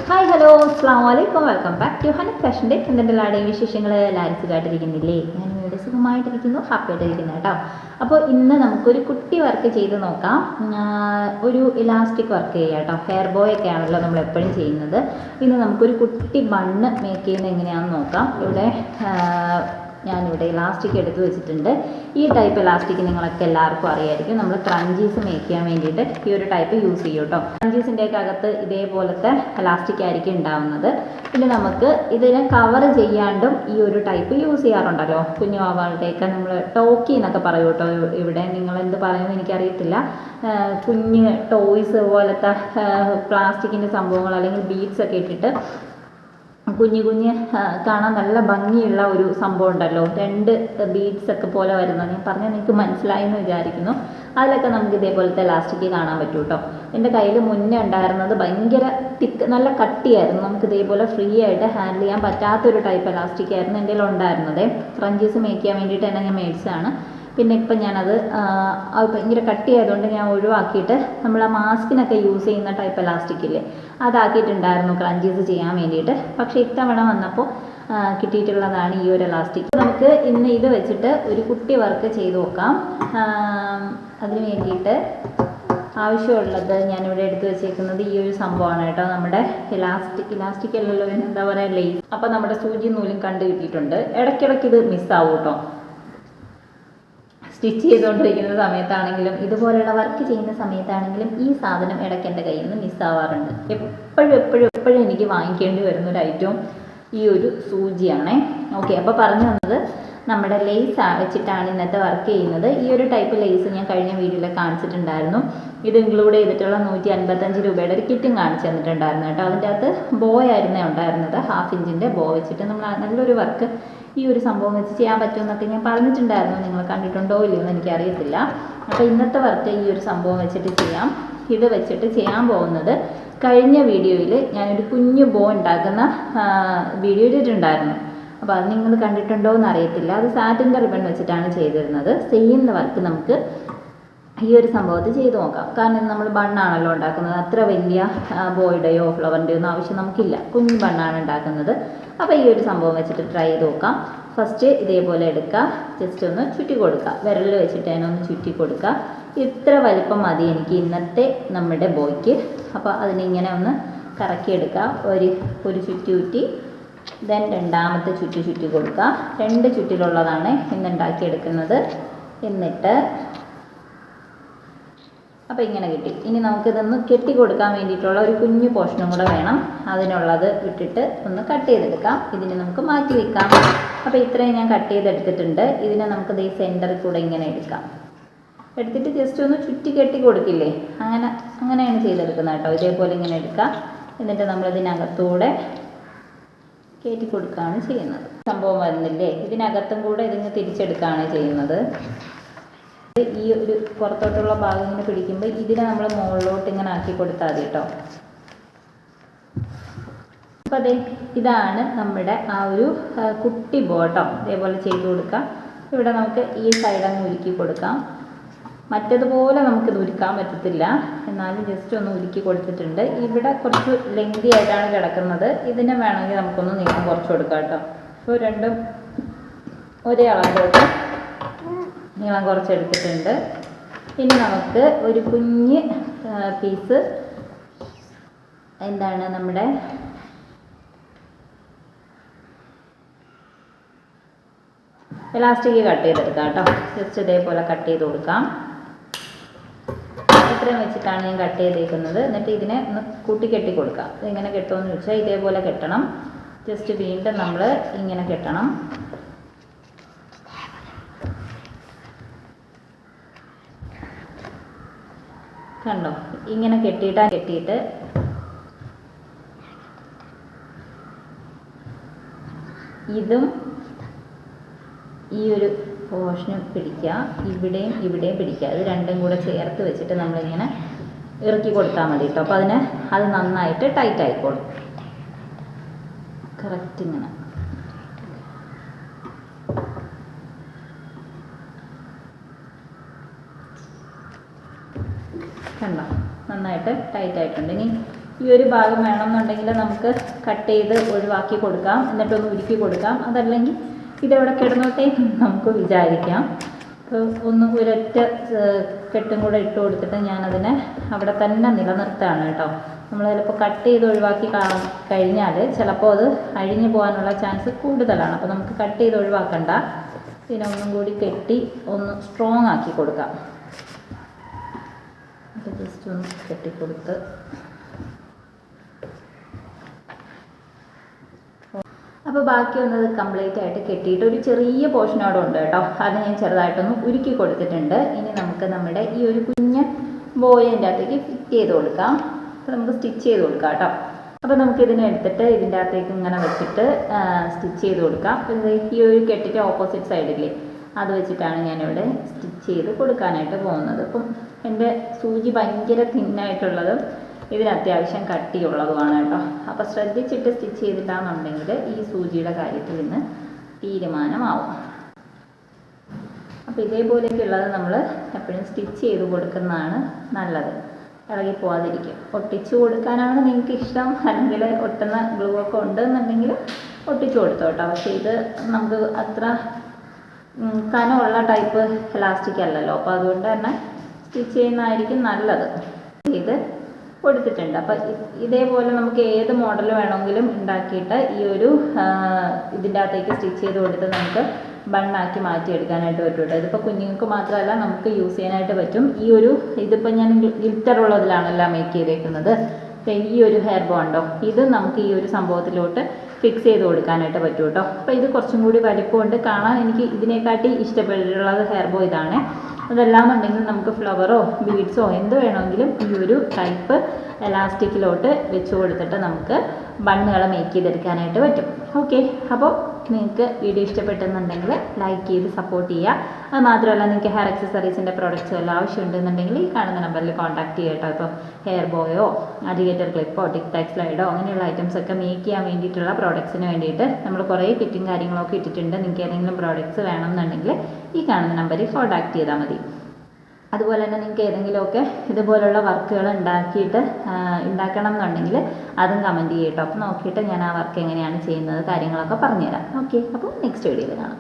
Hi hello അസ്സാം വലൈക്കും, welcome back to ഹനഫ് ഫാഷൻ്റെ. എന്തെങ്കിലും എല്ലാവരുടെയും വിശേഷങ്ങൾ എല്ലാവരും സുഖമായിട്ടിരിക്കുന്നില്ലേ? ഞാൻ ഇവിടെ സുഖമായിട്ടിരിക്കുന്നു, ഹാപ്പി ആയിട്ടിരിക്കുന്നു കേട്ടോ. അപ്പോൾ ഇന്ന് നമുക്കൊരു കുട്ടി വർക്ക് ചെയ്ത് നോക്കാം. ഒരു ഇലാസ്റ്റിക് വർക്ക് ചെയ്യാം കേട്ടോ. ഹെയർ ബോയ് ഒക്കെ ആണല്ലോ നമ്മൾ എപ്പോഴും ചെയ്യുന്നത്. ഇന്ന് നമുക്കൊരു കുട്ടി ബണ്ണ് മേക്ക് ചെയ്യുന്നത് എങ്ങനെയാണെന്ന് നോക്കാം. ഞാനിവിടെ ഇലാസ്റ്റിക് എടുത്ത് വെച്ചിട്ടുണ്ട്. ഈ ടൈപ്പ് ഇലാസ്റ്റിക് നിങ്ങൾക്ക് എല്ലാവർക്കും അറിയായിരിക്കും. നമ്മൾ ക്രഞ്ചീസ് മേക്ക് ചെയ്യാൻ വേണ്ടിയിട്ട് ഈ ഒരു ടൈപ്പ് യൂസ് ചെയ്യും കേട്ടോ. ക്രഞ്ചീസിൻ്റെയൊക്കെ അകത്ത് ഇതേപോലത്തെ ഇലാസ്റ്റിക് ആയിരിക്കും ഉണ്ടാവുന്നത്. പിന്നെ നമുക്ക് ഇതിനെ കവർ ചെയ്യാണ്ടും ഈ ഒരു ടൈപ്പ് യൂസ് ചെയ്യാറുണ്ടല്ലോ. കുഞ്ഞു വാവകളുടെയൊക്കെ നമ്മൾ ടോക്കി എന്നൊക്കെ പറയും കേട്ടോ. ഇവിടെ നിങ്ങൾ എന്ത് പറയുമെന്ന് എനിക്കറിയത്തില്ല. കുഞ്ഞ് ടോയ്സ് പോലത്തെ പ്ലാസ്റ്റിക്കിൻ്റെ സംഭവങ്ങൾ അല്ലെങ്കിൽ ബീഡ്സ് ഒക്കെ ഇട്ടിട്ട് കുഞ്ഞ് കാണാൻ നല്ല ഭംഗിയുള്ള ഒരു സംഭവം ഉണ്ടല്ലോ, രണ്ട് ബീഡ്സ് ഒക്കെ പോലെ വരുന്നത്. ഞാൻ പറഞ്ഞാൽ നിങ്ങൾക്ക് മനസ്സിലായി എന്ന് വിചാരിക്കുന്നു. അതിലൊക്കെ നമുക്ക് ഇതേപോലത്തെ ഇലാസ്റ്റിക് കാണാൻ പറ്റും കേട്ടോ. എൻ്റെ കയ്യിൽ മുന്നേ ഉണ്ടായിരുന്നത് ഭയങ്കര തിക്ക്, നല്ല കട്ടിയായിരുന്നു. നമുക്ക് ഇതേപോലെ ഫ്രീ ആയിട്ട് ഹാൻഡിൽ ചെയ്യാൻ പറ്റാത്തൊരു ടൈപ്പ് ഇലാസ്റ്റിക് ആയിരുന്നു എൻ്റെ കയ്യിൽ ഉണ്ടായിരുന്നത്. ക്രഞ്ചീസ് മേക്ക് ചെയ്യാൻ വേണ്ടിയിട്ട് തന്നെ ഞാൻ മേടിച്ചതാണ്. പിന്നെ ഇപ്പം ഞാനത് ഭയങ്കര കട്ടിയായതുകൊണ്ട് ഞാൻ ഒഴിവാക്കിയിട്ട് നമ്മൾ ആ മാസ്കിനൊക്കെ യൂസ് ചെയ്യുന്ന ടൈപ്പ് ഇലാസ്റ്റിക് ഇല്ലേ, അതാക്കിയിട്ടുണ്ടായിരുന്നു ക്രഞ്ചീസ് ചെയ്യാൻ വേണ്ടിയിട്ട്. പക്ഷേ ഇത്തവണ വന്നപ്പോൾ കിട്ടിയിട്ടുള്ളതാണ് ഈ ഒരു ഇലാസ്റ്റിക്. നമുക്ക് ഇന്ന് ഇത് വെച്ചിട്ട് ഒരു കുട്ടി വർക്ക് ചെയ്ത് നോക്കാം. അതിന് വേണ്ടിയിട്ട് ആവശ്യമുള്ളത് ഞാനിവിടെ എടുത്ത് വെച്ചേക്കുന്നത് ഈ ഒരു സംഭവമാണ് കേട്ടോ. നമ്മുടെ ഇലാസ്റ്റിക് അല്ലല്ലോ, എന്താ പറയുക, ലേസ്. അപ്പോൾ നമ്മുടെ സൂചി നൂലും കണ്ടു കിട്ടിയിട്ടുണ്ട്. ഇടയ്ക്കിടയ്ക്ക് ഇത് മിസ്സാവും കേട്ടോ. സ്റ്റിച്ച് ചെയ്തുകൊണ്ടിരിക്കുന്ന സമയത്താണെങ്കിലും ഇതുപോലെയുള്ള വർക്ക് ചെയ്യുന്ന സമയത്താണെങ്കിലും ഈ സാധനം ഇടയ്ക്ക് എൻ്റെ കയ്യിൽ നിന്ന് മിസ്സാവാറുണ്ട്. എപ്പോഴും എനിക്ക് വാങ്ങിക്കേണ്ടി വരുന്ന ഒരു ഐറ്റം ഈ ഒരു സൂചിയാണേ. ഓക്കെ, അപ്പോൾ പറഞ്ഞു വന്നത് നമ്മുടെ ലേസ് വെച്ചിട്ടാണ് ഇന്നത്തെ വർക്ക് ചെയ്യുന്നത്. ഈ ഒരു ടൈപ്പ് ലേസ് ഞാൻ കഴിഞ്ഞ വീഡിയോയിൽ കാണിച്ചിട്ടുണ്ടായിരുന്നു. ഇത് ഇൻക്ലൂഡ് ചെയ്തിട്ടുള്ള 155 രൂപയുടെ ഒരു കിറ്റും കാണിച്ചു തന്നിട്ടുണ്ടായിരുന്നു കേട്ടോ. അതിൻ്റെ അകത്ത് ബോയായിരുന്നേ ഉണ്ടായിരുന്നത്. 1/2 ഇഞ്ചിൻ്റെ ബോ വെച്ചിട്ട് നമ്മൾ നല്ലൊരു വർക്ക് ഈ ഒരു സംഭവം വെച്ച് ചെയ്യാൻ പറ്റുമെന്നൊക്കെ ഞാൻ പറഞ്ഞിട്ടുണ്ടായിരുന്നു. നിങ്ങൾ കണ്ടിട്ടുണ്ടോ ഇല്ലയോ എന്ന് എനിക്കറിയത്തില്ല. അപ്പോൾ ഇന്നത്തെ വർക്ക് ഈ ഒരു സംഭവം വെച്ചിട്ട് ചെയ്യാം. ഇത് വെച്ചിട്ട് ചെയ്യാൻ പോകുന്നത്, കഴിഞ്ഞ വീഡിയോയിൽ ഞാനൊരു കുഞ്ഞു ബോ ഉണ്ടാക്കുന്ന വീഡിയോ ഇട്ടിട്ടുണ്ടായിരുന്നു. അപ്പോൾ അത് നിങ്ങൾ കണ്ടിട്ടുണ്ടോ എന്ന് അറിയത്തില്ല. അത് സാറ്റിൻ്റെ റിബൺ വെച്ചിട്ടാണ് ചെയ്തിരുന്നത്. സെയിം വർക്ക് നമുക്ക് ഈ ഒരു സംഭവത്തിൽ ചെയ്ത് നോക്കാം. കാരണം നമ്മൾ ബണ്ണാണല്ലോ ഉണ്ടാക്കുന്നത്. അത്ര വലിയ ബോയുടെയോ ഫ്ലവറിൻ്റെയോ ഒന്നും ആവശ്യം നമുക്കില്ല. കുഞ്ഞു ബണ്ണാണ് ഉണ്ടാക്കുന്നത്. അപ്പോൾ ഈ ഒരു സംഭവം വെച്ചിട്ട് ട്രൈ ചെയ്ത് നോക്കാം. ഫസ്റ്റ് ഇതേപോലെ എടുക്കുക, ജസ്റ്റ് ഒന്ന് ചുറ്റി കൊടുക്കുക. വിരലിൽ വെച്ചിട്ട് അതിനൊന്ന് ചുറ്റി കൊടുക്കുക. ഇത്ര വലിപ്പം മതി എനിക്ക് ഇന്നത്തെ നമ്മുടെ ബോയ്ക്ക്. അപ്പോൾ അതിനിങ്ങനെ ഒന്ന് കറക്കിയെടുക്കുക. ഒരു ചുറ്റി ദെൻ രണ്ടാമത്തെ ചുറ്റി കൊടുക്കുക. 2 ചുറ്റിലുള്ളതാണ് ഇന്ന് ഉണ്ടാക്കിയെടുക്കുന്നത്. എന്നിട്ട് അപ്പോൾ ഇങ്ങനെ കിട്ടി. ഇനി നമുക്കിതൊന്ന് കെട്ടി കൊടുക്കാൻ വേണ്ടിയിട്ടുള്ള ഒരു കുഞ്ഞു പോർഷനും കൂടെ വേണം. അതിനുള്ളത് വിട്ടിട്ട് ഒന്ന് കട്ട് ചെയ്തെടുക്കാം. ഇതിനെ നമുക്ക് മാറ്റി വെക്കാം. അപ്പോൾ ഇത്രയും ഞാൻ കട്ട് ചെയ്തെടുത്തിട്ടുണ്ട്. ഇതിനെ നമുക്ക് ഈ സെൻറ്ററിൽ കൂടെ ഇങ്ങനെ എടുക്കാം. എടുത്തിട്ട് ജസ്റ്റ് ഒന്ന് ചുറ്റി കെട്ടി കൊടുക്കില്ലേ, അങ്ങനെയാണ് ചെയ്തെടുക്കുന്നത് കേട്ടോ. ഇതേപോലെ ഇങ്ങനെ എടുക്കാം. എന്നിട്ട് നമ്മളിതിനകത്തൂടെ കയറ്റി കൊടുക്കുകയാണ് ചെയ്യുന്നത്. സംഭവം വരുന്നില്ലേ, ഇതിനകത്തും കൂടെ ഇതിങ്ങ് തിരിച്ചെടുക്കുകയാണ് ചെയ്യുന്നത്. ഈ ഒരു പുറത്തോട്ടുള്ള ഭാഗം ഇങ്ങനെ പിടിക്കുമ്പോൾ ഇതിനെ നമ്മൾ മുകളിലോട്ട് ഇങ്ങനെ ആക്കി കൊടുത്താൽ മതി കേട്ടോ. അപ്പോൾ അതെ, ഇതാണ് നമ്മുടെ ആ ഒരു കുട്ടി ബോട്ടോ. ഇതേപോലെ ചെയ്ത് കൊടുക്കാം. ഇവിടെ നമുക്ക് ഈ സൈഡങ്ങ് ഉരുക്കി കൊടുക്കാം. മറ്റതുപോലെ നമുക്കിത് ഉരുക്കാൻ പറ്റത്തില്ല, എന്നാലും ജസ്റ്റ് ഒന്ന് ഉരുക്കി കൊടുത്തിട്ടുണ്ട്. ഇവിടെ കുറച്ച് ലെങ്തി ആയിട്ടാണ് കിടക്കുന്നത്. ഇതിനെ വേണമെങ്കിൽ നമുക്കൊന്ന് നീളം കുറച്ച് കൊടുക്കാം കേട്ടോ. അപ്പോൾ രണ്ടും ഒരേ അളവിലോട്ട് നീളം കുറച്ചെടുത്തിട്ടുണ്ട്. ഇനി നമുക്ക് ഒരു കുഞ്ഞ് പീസ് എന്താണ് നമ്മുടെ ഇലാസ്റ്റിക് കട്ട് ചെയ്തെടുക്കാം കേട്ടോ. ജസ്റ്റ് ഇതേപോലെ കട്ട് ചെയ്ത് കൊടുക്കാം. ഇത്രയും വെച്ചിട്ടാണ് ഞാൻ കട്ട് ചെയ്തേക്കുന്നത്. എന്നിട്ട് ഇതിനെ ഒന്ന് കൂട്ടി കെട്ടി കൊടുക്കാം. ഇതെങ്ങനെ കെട്ടുമെന്ന് ചോദിച്ചാൽ ഇതേപോലെ കെട്ടണം. ജസ്റ്റ് വീണ്ടും നമ്മൾ ഇങ്ങനെ കെട്ടണം. കണ്ടോ, ഇങ്ങനെ കെട്ടിയിട്ട് ഇതും ഈ ഒരു പോർഷനും പിടിക്കുക, ഇവിടെയും പിടിക്കുക. ഇത് രണ്ടും കൂടെ ചേർത്ത് വെച്ചിട്ട് നമ്മളിങ്ങനെ ഇറക്കി കൊടുത്താൽ മതി കേട്ടോ. അപ്പോൾ അത് നന്നായിട്ട് ടൈറ്റ് ആയിക്കോളും. കറക്റ്റ് ഇങ്ങനെ കണ്ടോ, നന്നായിട്ട് ടൈറ്റ് ആയിട്ടുണ്ട്. ഇനി ഈ ഒരു ഭാഗം വേണമെന്നുണ്ടെങ്കിൽ നമുക്ക് കട്ട് ചെയ്ത് ഒഴിവാക്കി കൊടുക്കാം, എന്നിട്ടൊന്ന് ഉരുക്കി കൊടുക്കാം. അതല്ലെങ്കിൽ ഇതെവിടെ കിടന്നോട്ടെ നമുക്ക് വിചാരിക്കാം. അപ്പോൾ ഒന്ന് ഒരൊറ്റ കെട്ടും കൂടെ ഇട്ട് കൊടുത്തിട്ട് ഞാനതിനെ അവിടെ തന്നെ നിലനിർത്തുകയാണ് കേട്ടോ. നമ്മൾ ചിലപ്പോൾ കട്ട് ചെയ്ത് ഒഴിവാക്കി കഴിഞ്ഞാൽ ചിലപ്പോൾ അത് അഴിഞ്ഞു പോകാനുള്ള ചാൻസ് കൂടുതലാണ്. അപ്പോൾ നമുക്ക് കട്ട് ചെയ്ത് ഒഴിവാക്കണ്ട, ഇതിനെ ഒന്നും കൂടി കെട്ടി ഒന്ന് സ്ട്രോങ് ആക്കി കൊടുക്കാം. അപ്പോൾ ജസ്റ്റ് ഒന്ന് കെട്ടിക്കൊടുത്ത് അപ്പോൾ ബാക്കി വന്നത് കംപ്ലീറ്റ് ആയിട്ട് കെട്ടിയിട്ട് ഒരു ചെറിയ പോർഷൻ അവിടെ ഉണ്ട് കേട്ടോ, അത് ഞാൻ ചെറുതായിട്ടൊന്ന് ഉരുക്കി കൊടുത്തിട്ടുണ്ട്. ഇനി നമുക്ക് നമ്മുടെ ഈ ഒരു കുഞ്ഞ് ബോയിൻ്റെ അകത്തേക്ക് ഫിറ്റ് ചെയ്ത് കൊടുക്കാം. അപ്പോൾ നമുക്ക് സ്റ്റിച്ച് ചെയ്ത് കൊടുക്കാം കേട്ടോ. അപ്പോൾ നമുക്ക് ഇതിനെ എടുത്തിട്ട് ഇതിൻ്റെ അകത്തേക്ക് ഇങ്ങനെ വെച്ചിട്ട് സ്റ്റിച്ച് ചെയ്ത് കൊടുക്കാം. ഈ ഒരു കെട്ടിൻ്റെ ഓപ്പോസിറ്റ് സൈഡില്ലേ അത് വെച്ചിട്ടാണ് ഞാനിവിടെ സ്റ്റിച്ച് ചെയ്ത് കൊടുക്കാനായിട്ട് പോകുന്നത്. അപ്പം എൻ്റെ സൂചി ഭയങ്കര തിന്നായിട്ടുള്ളതും ഇതിന് അത്യാവശ്യം കട്ടിയുള്ളതുമാണ് കേട്ടോ. അപ്പോൾ ശ്രദ്ധിച്ചിട്ട് സ്റ്റിച്ച് ചെയ്തിട്ടാണെന്നുണ്ടെങ്കിൽ ഈ സൂചിയുടെ കാര്യത്തിൽ ഇന്ന് തീരുമാനമാവും. അപ്പോൾ ഇതേപോലെയൊക്കെയുള്ളത് നമ്മൾ എപ്പോഴും സ്റ്റിച്ച് ചെയ്ത് കൊടുക്കുന്നതാണ് നല്ലത്, ഇറങ്ങിപ്പോവാതിരിക്കും. ഒട്ടിച്ചു കൊടുക്കാനാണ് നിങ്ങൾക്ക് ഇഷ്ടം, അല്ലെങ്കിൽ ഒട്ടുന്ന ഗ്ലൂ ഒക്കെ ഉണ്ടെന്നുണ്ടെങ്കിൽ ഒട്ടിച്ചു കൊടുത്തോ കേട്ടോ. പക്ഷേ ഇത് നമുക്ക് അത്ര കനമുള്ള ടൈപ്പ് എലാസ്റ്റിക് അല്ലല്ലോ, അപ്പോൾ അതുകൊണ്ട് തന്നെ സ്റ്റിച്ച് ചെയ്യുന്നതായിരിക്കും നല്ലത്. ഇത് കൊടുത്തിട്ടുണ്ട്. അപ്പോൾ ഇതേപോലെ നമുക്ക് ഏത് മോഡൽ വേണമെങ്കിലും ഉണ്ടാക്കിയിട്ട് ഈ ഒരു ഇതിൻ്റെ അകത്തേക്ക് സ്റ്റിച്ച് ചെയ്ത് കൊടുത്ത് നമുക്ക് ബണ്ണാക്കി മാറ്റിയെടുക്കാനായിട്ട് പറ്റും കേട്ടോ. ഇതിപ്പോൾ കുഞ്ഞുങ്ങൾക്ക് മാത്രമല്ല നമുക്ക് യൂസ് ചെയ്യാനായിട്ട് പറ്റും. ഈ ഒരു ഇതിപ്പോൾ ഞാൻ ഗ്ലിറ്റർ ഉള്ളതിലാണല്ലോ മേക്ക് ചെയ്തേക്കുന്നത്. ഈ ഒരു ഹെയർ ബോ ഉണ്ടോ, ഇത് നമുക്ക് ഈ ഒരു സംഭവത്തിലോട്ട് ഫിക്സ് ചെയ്ത് കൊടുക്കാനായിട്ട് പറ്റും കേട്ടോ. അപ്പോൾ ഇത് കുറച്ചും കൂടി വലിപ്പമുണ്ട്, കാണാൻ എനിക്ക് ഇതിനെക്കാട്ടി ഇഷ്ടപ്പെട്ടിട്ടുള്ളത് ഹെയർ ബോ ഇതാണ്. അതല്ലാന്നുണ്ടെങ്കിൽ നമുക്ക് ഫ്ലവറോ ബീഡ്സോ എന്ത് വേണമെങ്കിലും ഈ ഒരു ടൈപ്പ് എലാസ്റ്റിക്കിലോട്ട് വെച്ച് കൊടുത്തിട്ട് നമുക്ക് ബണ്ണുകൾ മേക്ക് ചെയ്തെടുക്കാനായിട്ട് പറ്റും. ഓക്കെ, അപ്പോൾ നിങ്ങൾക്ക് വീഡിയോ ഇഷ്ടപ്പെട്ടെന്നുണ്ടെങ്കിൽ ലൈക്ക് ചെയ്ത് സപ്പോർട്ട് ചെയ്യുക. അത് മാത്രമല്ല നിങ്ങൾക്ക് ഹെയർ അക്സസറീസിൻ്റെ പ്രോഡക്റ്റ്സ് വല്ല ആവശ്യമുണ്ടെന്നുണ്ടെങ്കിൽ ഈ കാണുന്ന നമ്പറിൽ കോൺടാക്ട് ചെയ്യുക കേട്ടോ. ഇപ്പോൾ ഹെയർ ബോയോ അലിഗേറ്റർ ക്ലിപ്പോ ടിക് ടാക് സ്ലൈഡോ അങ്ങനെയുള്ള ഐറ്റംസ് ഒക്കെ മേക്ക് ചെയ്യാൻ വേണ്ടിയിട്ടുള്ള പ്രോഡക്ട്സിന് വേണ്ടിയിട്ട് നമ്മൾ കുറേ കിറ്റും കാര്യങ്ങളൊക്കെ ഇട്ടിട്ടുണ്ട്. നിങ്ങൾക്ക് ഏതെങ്കിലും പ്രോഡക്റ്റ്സ് വേണമെന്നുണ്ടെങ്കിൽ ഈ കാണുന്ന നമ്പറിൽ കോൺടാക്ട് ചെയ്താൽ മതി. അതുപോലെ തന്നെ നിങ്ങൾക്ക് ഏതെങ്കിലുമൊക്കെ ഇതുപോലുള്ള വർക്കുകൾ ഉണ്ടാക്കണം എന്നുണ്ടെങ്കിൽ അതും കമൻറ്റ് ചെയ്യട്ടോ. അപ്പോൾ നോക്കിയിട്ട് ഞാൻ ആ വർക്ക് എങ്ങനെയാണ് ചെയ്യുന്നത് കാര്യങ്ങളൊക്കെ പറഞ്ഞുതരാം. ഓക്കെ, അപ്പോൾ നെക്സ്റ്റ് വീഡിയോയിൽ കാണാം.